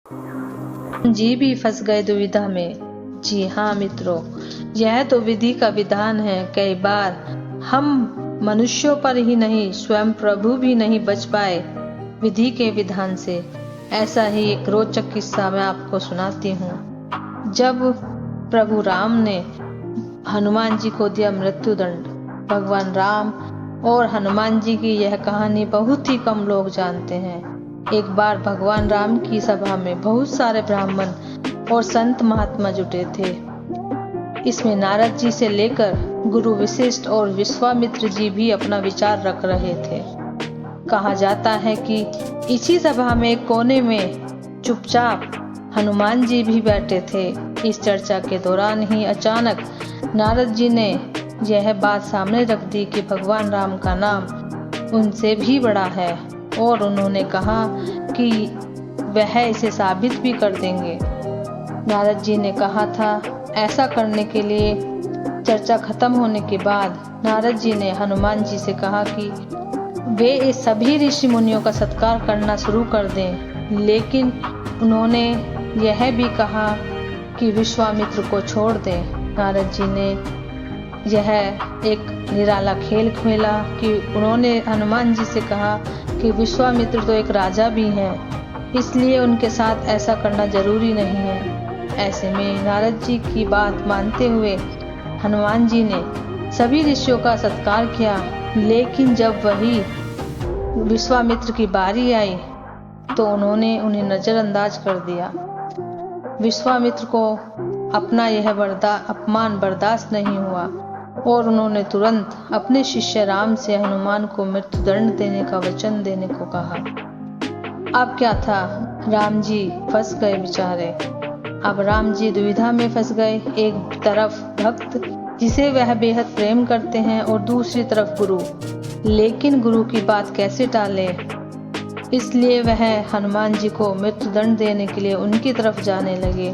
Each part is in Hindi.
जी भी फंस गए दुविधा में। जी हाँ मित्रों, यह तो विधि का विधान है। कई बार हम मनुष्यों पर ही नहीं, स्वयं प्रभु भी नहीं बच पाए विधि के विधान से। ऐसा ही एक रोचक किस्सा मैं आपको सुनाती हूँ। जब प्रभु राम ने हनुमान जी को दिया मृत्युदंड। भगवान राम और हनुमान जी की यह कहानी बहुत ही कम लोग जानते हैं। एक बार भगवान राम की सभा में बहुत सारे ब्राह्मण और संत महात्मा जुटे थे। इसमें नारद जी से लेकर गुरु वशिष्ठ और विश्वामित्र जी भी अपना विचार रख रहे थे। कहा जाता है कि इसी सभा में एक कोने में चुपचाप हनुमान जी भी बैठे थे। इस चर्चा के दौरान ही अचानक नारद जी ने यह बात सामने रख दी कि भगवान राम का नाम उनसे भी बड़ा है, और उन्होंने कहा कि वह इसे साबित भी कर देंगे। नारद जी ने कहा था ऐसा करने के लिए। चर्चा खत्म होने के बाद नारद जी ने हनुमान जी से कहा कि वे इस सभी ऋषि मुनियों का सत्कार करना शुरू कर दें, लेकिन उन्होंने यह भी कहा कि विश्वामित्र को छोड़ दें। नारद जी ने यह एक निराला खेल खेला कि उन्होंने हनुमान जी से कहा कि विश्वामित्र तो एक राजा भी हैं, इसलिए उनके साथ ऐसा करना जरूरी नहीं है। ऐसे में नारद जी की बात मानते हुए हनुमान जी ने सभी ऋषियों का सत्कार किया, लेकिन जब वही विश्वामित्र की बारी आई तो उन्होंने उन्हें नजरअंदाज कर दिया। विश्वामित्र को अपना यह अपमान बर्दाश्त नहीं हुआ और उन्होंने तुरंत अपने शिष्य राम से हनुमान को मृत्युदंड देने का वचन देने को कहा। अब क्या था, राम जी फंस गए बेचारे। अब राम जी दुविधा में फंस गए। एक तरफ भक्त जिसे वह बेहद प्रेम करते हैं और दूसरी तरफ गुरु, लेकिन गुरु की बात कैसे टाले। इसलिए वह हनुमान जी को मृत्युदंड देने के लिए उनकी तरफ जाने लगे।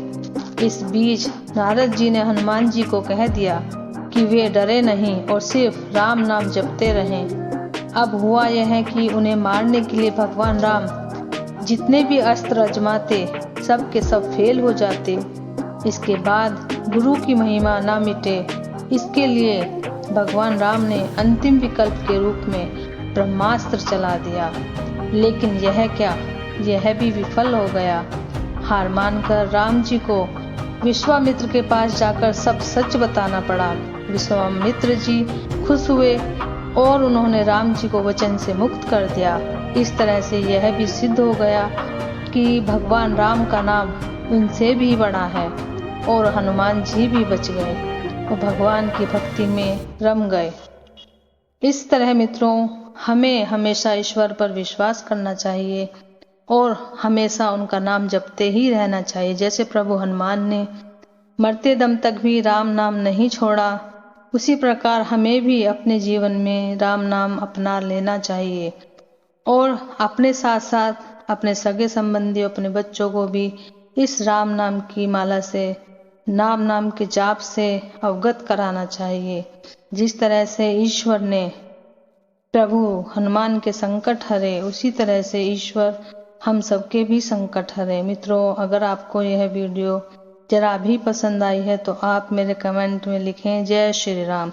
इस बीच नारद जी ने हनुमान जी को कह दिया कि वे डरे नहीं और सिर्फ राम नाम जपते रहें। अब हुआ यह कि उन्हें मारने के लिए भगवान राम जितने भी अस्त्र आजमाते सब के सब फेल हो जाते। इसके बाद गुरु की महिमा ना मिटे, इसके लिए भगवान राम ने अंतिम विकल्प के रूप में ब्रह्मास्त्र चला दिया। लेकिन यह क्या, यह भी विफल हो गया। हार मानकर राम जी को विश्वामित्र के पास जाकर सब सच बताना पड़ा। विश्वामित्र जी खुश हुए और उन्होंने राम जी को वचन से मुक्त कर दिया। इस तरह से यह भी सिद्ध हो गया कि भगवान राम का नाम उनसे भी बड़ा है, और हनुमान जी भी बच गए और भगवान की भक्ति में रम गए। इस तरह मित्रों, हमें हमेशा ईश्वर पर विश्वास करना चाहिए और हमेशा उनका नाम जपते ही रहना चाहिए। जैसे प्रभु हनुमान ने मरते दम तक भी राम नाम नहीं छोड़ा, उसी प्रकार हमें भी अपने जीवन में राम नाम अपना लेना चाहिए और अपने साथ साथ अपने सगे संबंधी, अपने बच्चों को भी इस राम नाम की माला से, नाम के जाप से अवगत कराना चाहिए। जिस तरह से ईश्वर ने प्रभु हनुमान के संकट हरे, उसी तरह से ईश्वर हम सबके भी संकट हरे। मित्रों, अगर आपको यह वीडियो जरा भी पसंद आई है तो आप मेरे कमेंट में लिखें जय श्री राम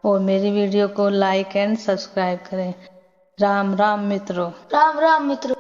और मेरी वीडियो को लाइक एंड सब्सक्राइब करें। राम राम मित्रों। राम राम मित्रों।